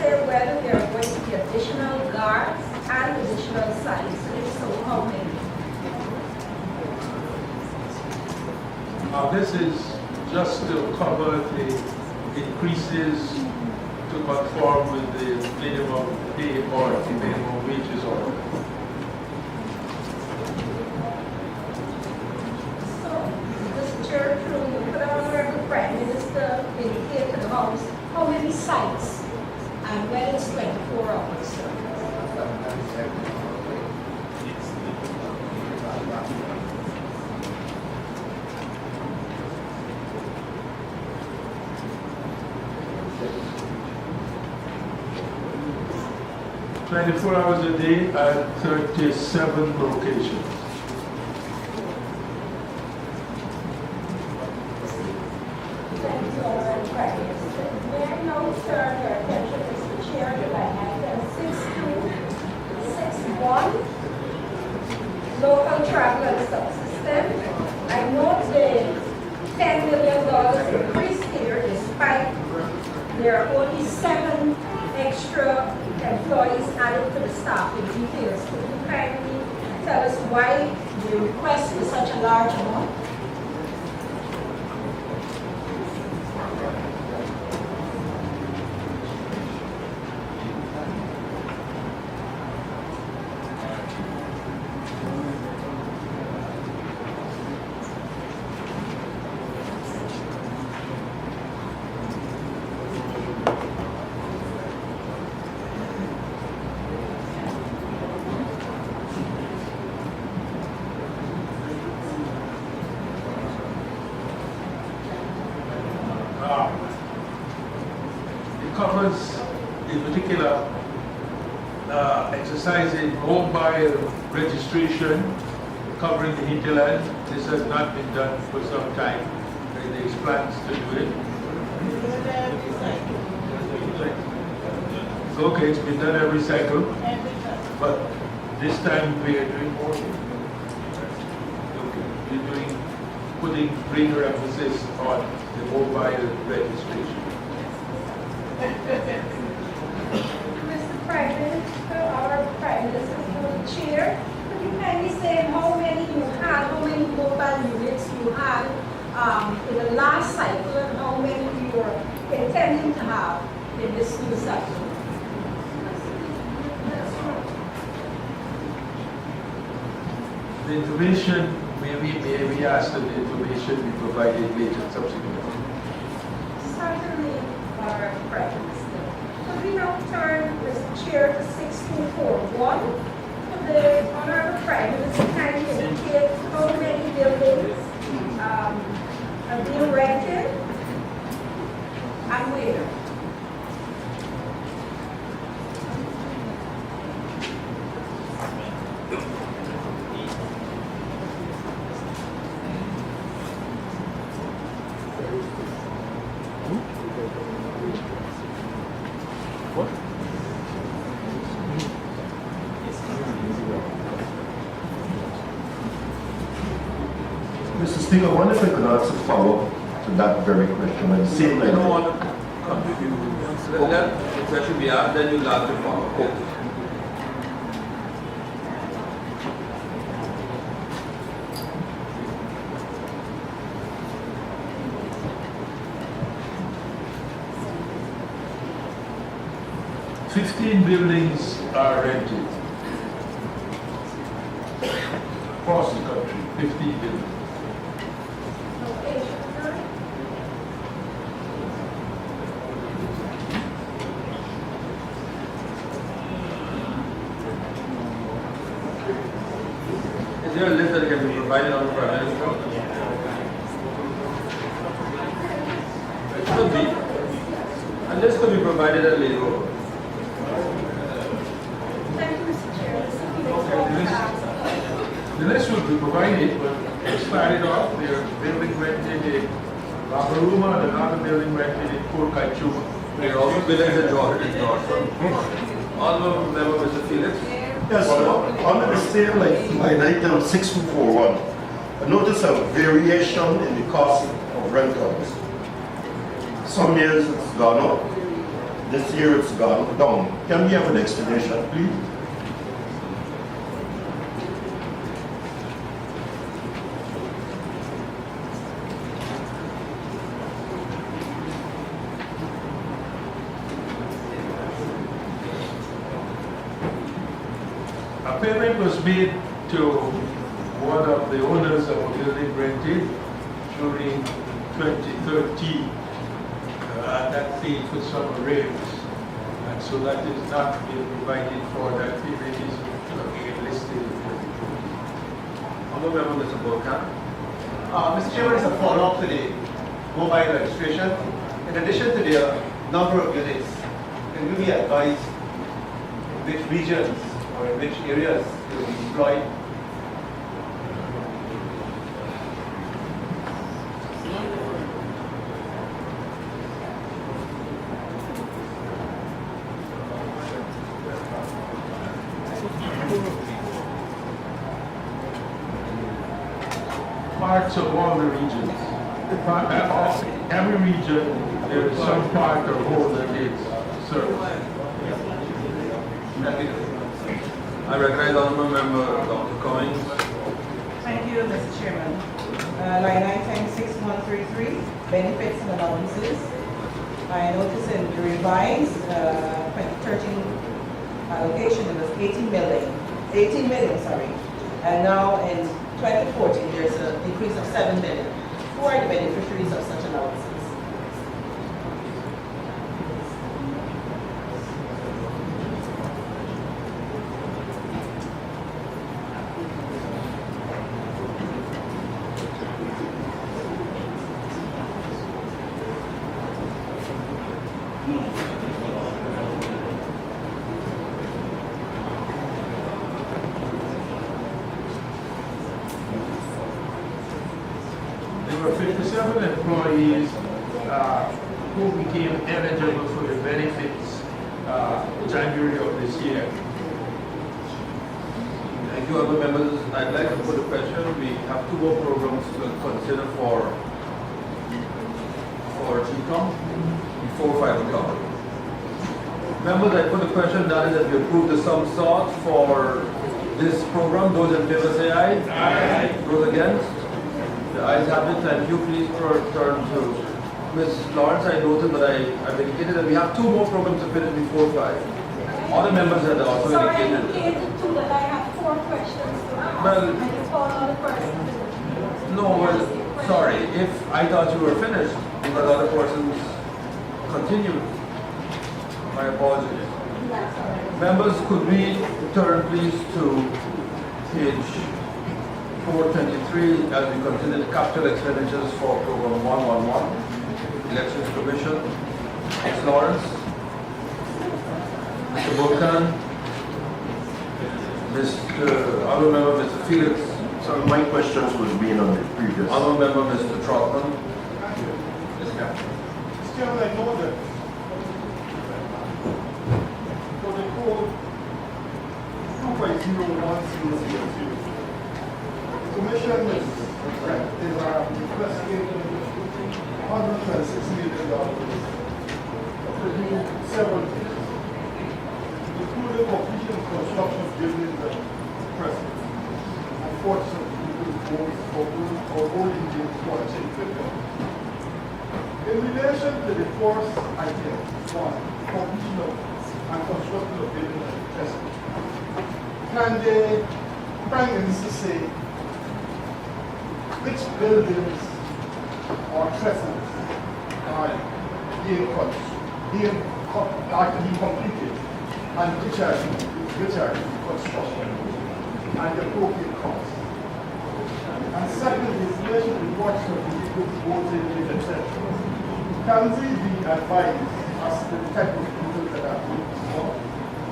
say whether there are going to be additional guards and additional sites. So if so, how many? This is just to cover the increases to conform with the minimum pay or the minimum wages order. So, Mr. Chair, through you, could our Honorable Prime Minister indicate to the House how many sites and when it's 24 hours? 24 hours a day at 37 locations. Thank you, Honorable Prime Minister. May I now turn your attention, Mr. Chair, to line item 6261, local travel and subsystem. I note the $10 million increase here despite there are only 7 extra employees added to the staff in details. Could you kindly tell us why the request is such a large amount? It covers, in particular, exercising mobile registration, covering the hinterland. This has not been done for some time. There's plans to do it. Okay, it's been done every cycle, but this time we are doing more. Okay, we're putting greater emphasis on the mobile registration. Mr. Prime Minister, our Prime Minister, through the Chair, could you kindly say how many you had, how many mobile units you had in the last cycle, and how many you are intending to have in this new cycle? The information, may we ask that the information be provided later subsequently. Certainly, our Prime Minister. Could we now turn, Mr. Chair, to 6241? Could the Honorable Prime Minister kindly indicate how many buildings are being rented and where? Mr. Speaker, I wonder if I could ask a follow-up to that very question. And same I like don't want to come to you. Let the question be asked, then you'll have to follow. Okay. 15 buildings are rented across the country. 15 buildings. Location, sir? Is there a list that can be provided on the Prime Minister? It could be. And this could be provided at later on. Thank you, Mr. Chair. The list will be provided, but it started off, they're building rented in Babaruma and another building rented in Port Kaichuma. There are also buildings in Jordan. Also, remember Mr. Felix? yes, under the same line item 6241, I noticed a variation in the cost of rentals. Some years it's gone up. This year it's gone down. Can we have an explanation, please? A payment was made to one of the owners of a building rented during 2013. That paid for some arrears. And so that is not being provided for. That payment is again listed. Honorable Member Mr. Burkhan. Mr. Chairman, it's a follow-up to the mobile registration. In addition to the number of units, can you be advised which regions or in which areas to be deployed? Parts of all the regions. Every region, there is some part or whole that is served. I recognize Honorable Member Dr. Cummings. Thank you, Mr. Chairman. Line item 6133, benefits and allowances. I noticed in the revised 2013 allocation, it was 18 million, sorry. And now in 2014, there's an increase of 7 million. Who are the beneficiaries of such allowances? There were 57 employees who became eligible for the benefits January of this year. Thank you, other members. I'd like to put a question. We have 2 more programs to consider for GCOM before 5 o'clock. Members, I put a question that is that we approve the sum sought for this program. Those in favor say aye. Aye. Those against? The ayes have it. Thank you. Please turn to Ms. Lawrence. I noted that I've indicated that we have 2 more programs to finish before 5. Other members had also Sorry, I indicated. indicated too that I have 4 questions to ask. Well- I just called on the person. No, well, sorry. If I thought you were finished, because other persons continued. My apologies. That's all right. Members, could we turn please to page 423 as we consider the capital expenditures for program 111, Elections Commission. Ms. Lawrence, Mr. Burkhan, Honorable Member Mr. Felix, So my questions was being on the previous. Honorable Member Mr. Trotman. Yes, ma'am. Mr. Chairman, I know that for the code 2.01000, the commission is requesting $126 million to do several things, including completion of construction of buildings at present. Unfortunately, or old engines for change equipment. In relation to the first item, 1, completion of and construction of buildings at present, can the Prime Minister say which buildings or trestles are being completed and which are in construction and the appropriate cost? And secondly, in relation to the watch of the voting, etc. Can we be advised as to the type of people that are being involved,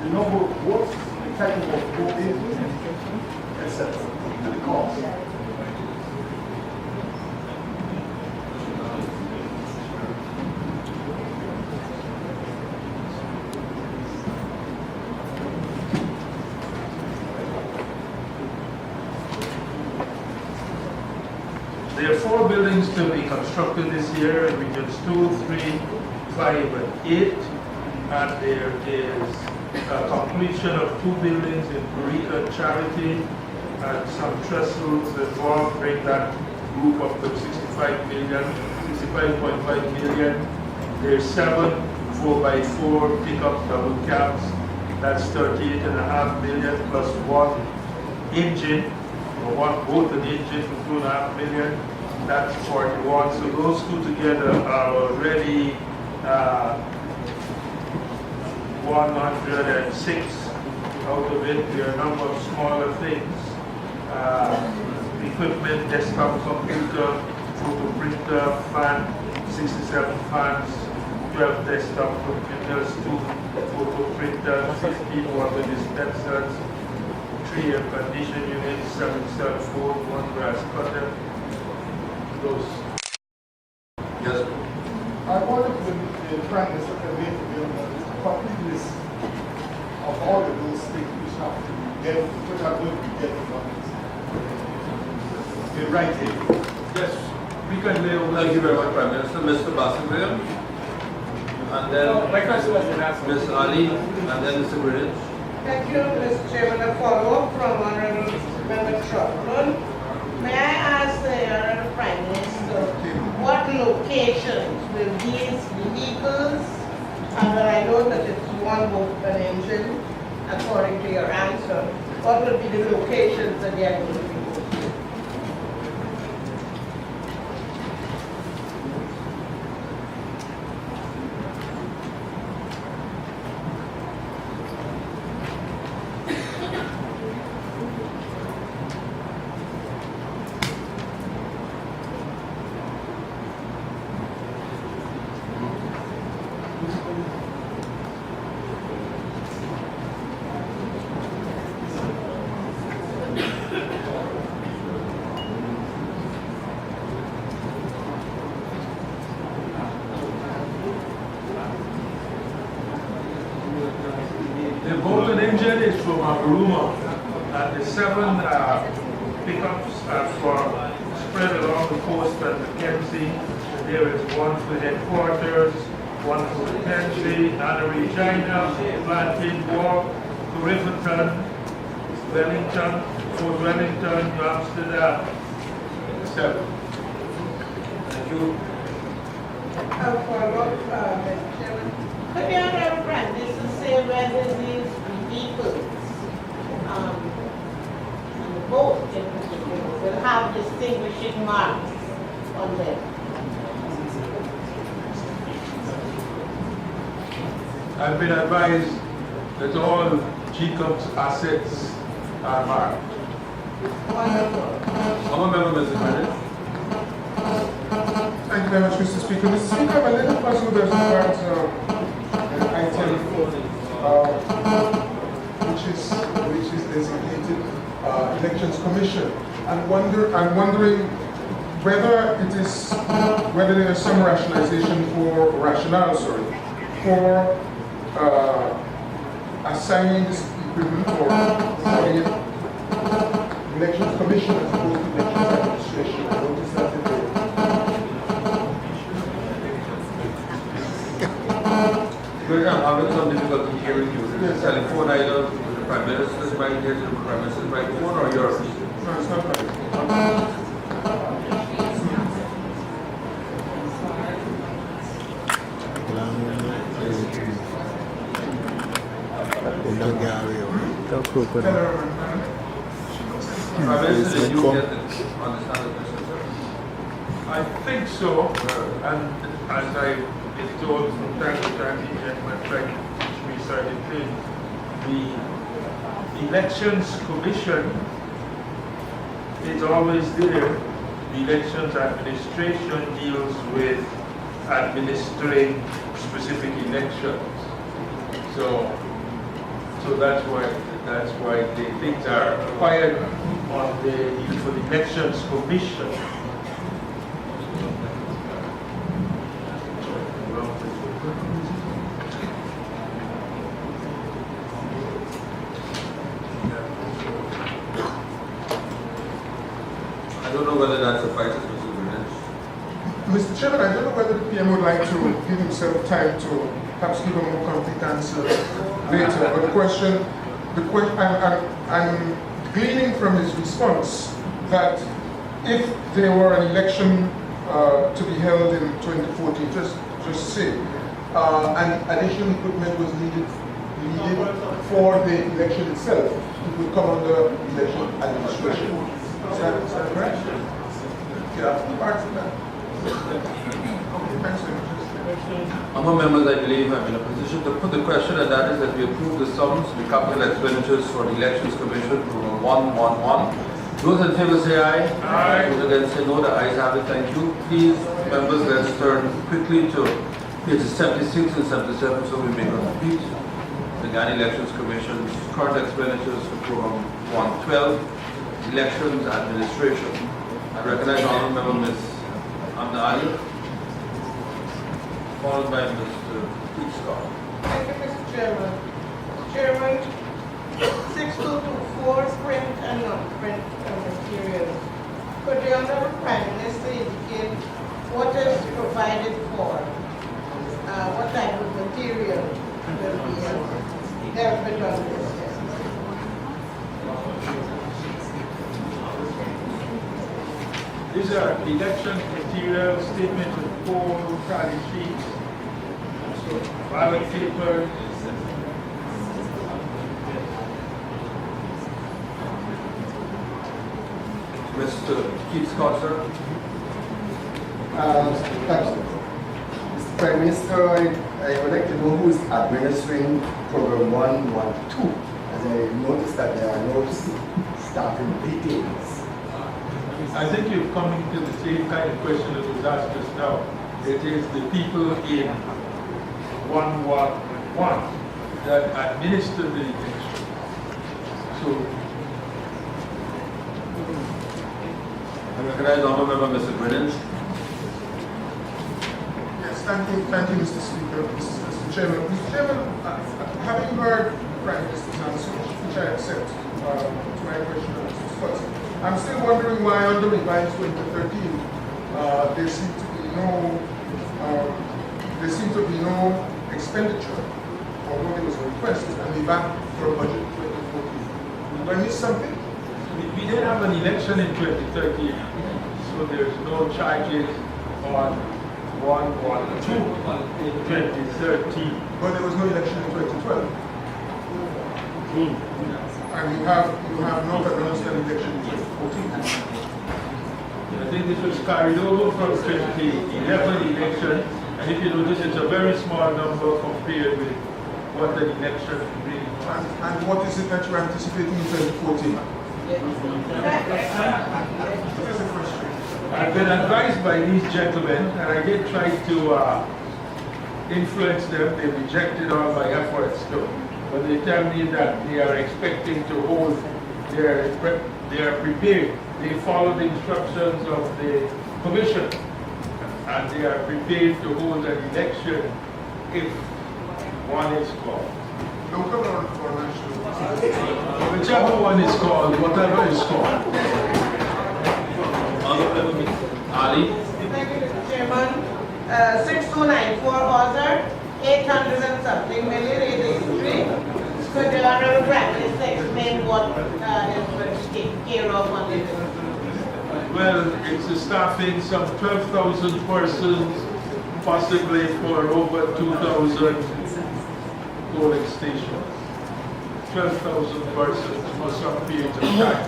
the number of votes, the type of voting, etc., and the cost? There are 4 buildings to be constructed this year in regions 2, 3, 5, and 8. and there is completion of 2 buildings in Burita Charity, and some trestles involved bring that group up to 65.5 million. There's 7 4x4 pickup double cabs, that's 38.5 million, plus 1 engine, or both an engine for 2.5 million, that's 41. So those two together are already 106. Out of it, there are a number of smaller things. Equipment, desktop computer, photo printer, fan, 67 fans, 12 desktop computers, 2 photo printers, 15 water dispensers, 3 air conditioning units, 7 cell phone, 1 grass cutter. Those. Yes. I wanted the Prime Minister to be able to give a complete list of all of those things which have to be get, which are going to be get government. Right here. Yes, we can lay over. Thank you very much, Prime Minister. Mr. Bassingway, and then My question was asked. Ms. Ali, and then Mr. Greenwich. Thank you, Mr. Chairman. A follow-up from Honorable Member Trotman. May I ask the Honorable Prime Minister what locations will these vehicles, and I know that it's one boat an engine, according to your answer, what will be the locations that they are going to be? The boat and engine is from Aburuma, and the 7 pickups are spread along the coast at Mackenzie. There is one for headquarters, one for Mackenzie, Anna Regina, Plantain Walk, Riverton, Wellington, Fort Wellington, New Amsterdam. 7. Thank you. Follow-up, Mr. Chairman. Could the Honorable Prime Minister say whether these vehicles, and the boat in particular, will have distinguishing marks on them? I've been advised that all GCOP's assets are marked. Wonderful. I'm a member, Mr. Greenwich. Thank you very much, Mr. Speaker. Mr. Speaker, my little question was about an item which is designated Elections Commission. I'm wondering whether there is some rationale for assigning this equipment for the Elections Commission as opposed to Elections Administration. I noticed that in the I'm having some difficulty hearing you. Is the telephone either with the Prime Minister's mic here to the Prime Minister's microphone or yours? No, it's not right. Prime Minister, did you get the understand the question, sir? I think so, and as I been told from time to time, the gentleman tried to teach me certain things. The Elections Commission is always there. The Elections Administration deals with administering specific elections. So that's why the things are required for the Elections Commission. I don't know whether that suffices, Mr. Greenwich. Mr. Chairman, I don't know whether the PM would like to give himself time to perhaps give a more complete answer later. But I'm gleaning from his response that if there were an election to be held in 2014, just say, and additional equipment was needed for the election itself, it would come under election administration. Is that correct? Yeah, parts of that. Okay, thanks very much. Among members, I believe I'm in a position to put the question, and that is that we approve the sums, the capital expenditures for the Elections Commission for 111. Those in favor say aye. Aye. Those against say no. The ayes have it. Thank you. Please, members, let's turn quickly to pages 76 and 77 so we may complete the Ghana Elections Commission's current expenditures for program 112, Elections Administration. I recognize Honorable Member Ms. Amna Ali, followed by Mr. Keith Scott. Thank you, Mr. Chairman. Chairman, 6224, print and non-print materials. Could the Honorable Prime Minister indicate what is provided for? What type of material will be dealt with on this? These are election material, statement of poll, tally sheets, ballot paper. Mr. Keith Scott, sir. Thank you. Mr. Prime Minister, I would like to know who is administering program 112, as I noticed that there are no staffing details. I think you're coming to the same kind of question that was asked just now. It is the people in 111 that administer the election. So, I recognize Honorable Member Mr. Brennan. Yes, thank you, Mr. Speaker, Mr. Chairman. Mr. Chairman, having heard Prime Minister's answer, which I accept, to my question on Mr. Scott, I'm still wondering why under revised 2013 there seemed to be no expenditure, although there was a request, and we back for a budget 2014. Did I miss something? we didn't have an election in 2013, so there's no charges on 112 in 2013. But there was no election in 2012. And you have not announced an election in 2014. I think this was carried over from 2011 election, and if you notice, it's a very small number compared with what the election really was. And what is it that you're anticipating in 2014? I've been advised by these gentlemen, and I did try to influence them. They rejected all my efforts, though. But they tell me that they are expecting to hold, they are prepared. They follow the instructions of the commission, and they are prepared to hold an election if one is called. Local or national? Whichever one is called, whatever is called. Ali. Thank you, Mr. Chairman. 6294 order, 800 and something million, 883. Could the Honorable Prime Minister explain what is going to take care of on this? Well, it's a staffing, some 12,000 persons, possibly for over 2,000 polling stations. 12,000 persons for some period of time.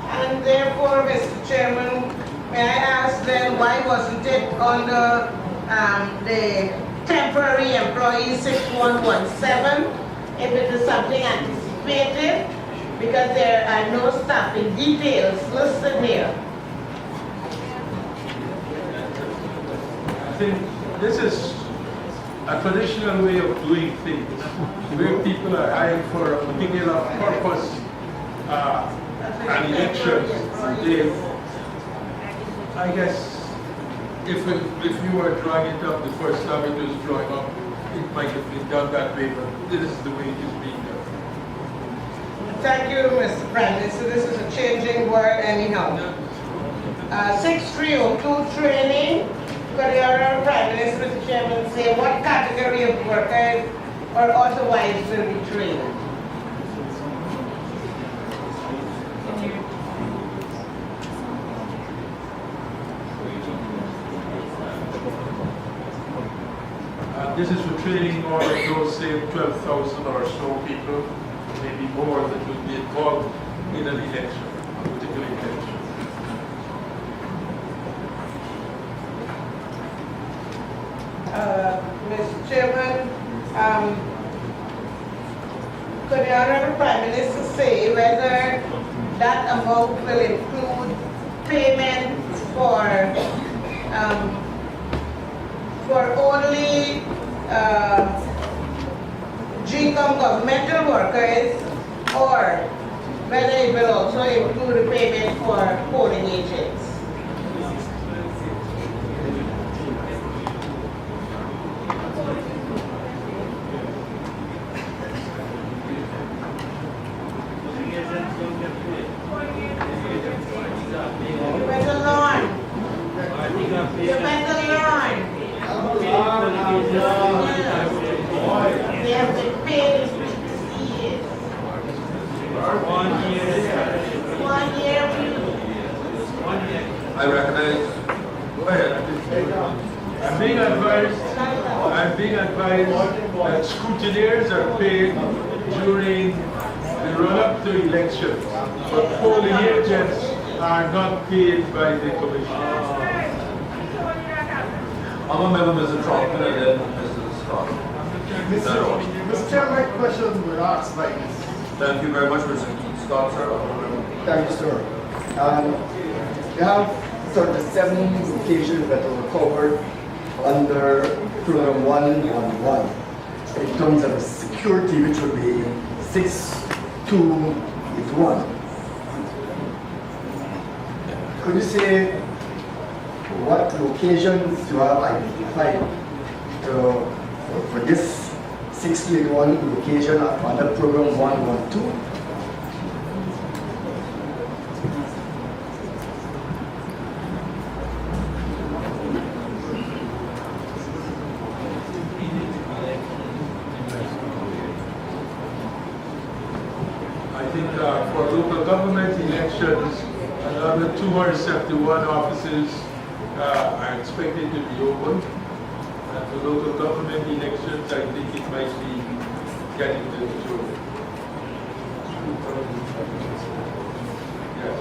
And therefore, Mr. Chairman, may I ask then why wasn't it under the temporary employee 6117 if it is something anticipated? Because there are no staffing details listed here. I think this is a traditional way of doing things, where people are hired for a particular purpose, an election. I guess if you were drawing it up the first time it was drawing up, it might have been done that way, but this is the way it is being done. Thank you, Mr. Prime Minister. This is a changing word anyhow. 6302 training, Could the Honorable Prime Minister, Mr. Chairman, say what category of workers or otherwise will be trained? This is for training all of those, say, 12,000 or so people, maybe more, that will be involved in an election, a particular election. Mr. Chairman, could the Honorable Prime Minister say whether that amount will include payments for only GCOM governmental workers, or whether it will also include a payment for polling agents? You better learn. You better learn. They have been paid 6 years. 1 year. I recognize, go ahead. I'm being advised that scrutineers are paid during the run-up to elections, but polling agents are not paid by the commission. I'm a member, Mr. Trump, and then Mr. Scott. Mr. Chairman, my question was asked by Ms. Thank you very much, Mr. Scott, sir. Thank you, sir. We have sort of 7 locations that were covered under program 111 in terms of security, which would be 6281. Could you say what locations you have identified for this 681 location under program 112? I think for local government elections, another 271 offices are expected to be open. And for local government elections, I think it might be getting to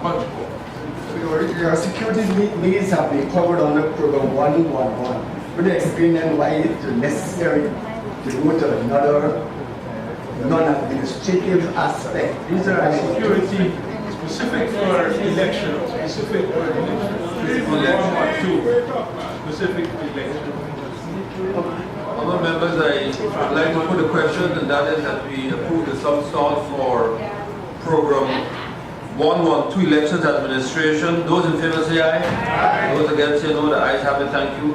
much more. Your security needs have been covered under program 111. Would you explain then why it is necessary to go to another non-administrative aspect? These are security specific for elections, specific for elections. Specific election. Other members, I would like to put a question, and that is that we approve the sum salt for program 112 elections administration. Those in favor say aye. Those against say no. The ayes have it. Thank you.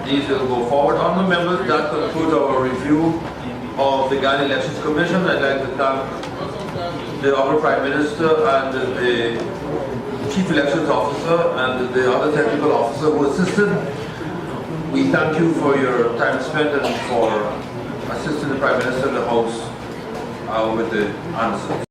These will go forward. Honourable members, that concludes our review of the Ghana Elections Commission. I'd like to thank the Honourable Prime Minister and the Chief Elections Officer and the other technical officer who assisted. We thank you for your time spent and for assisting the Prime Minister and the House with the answers.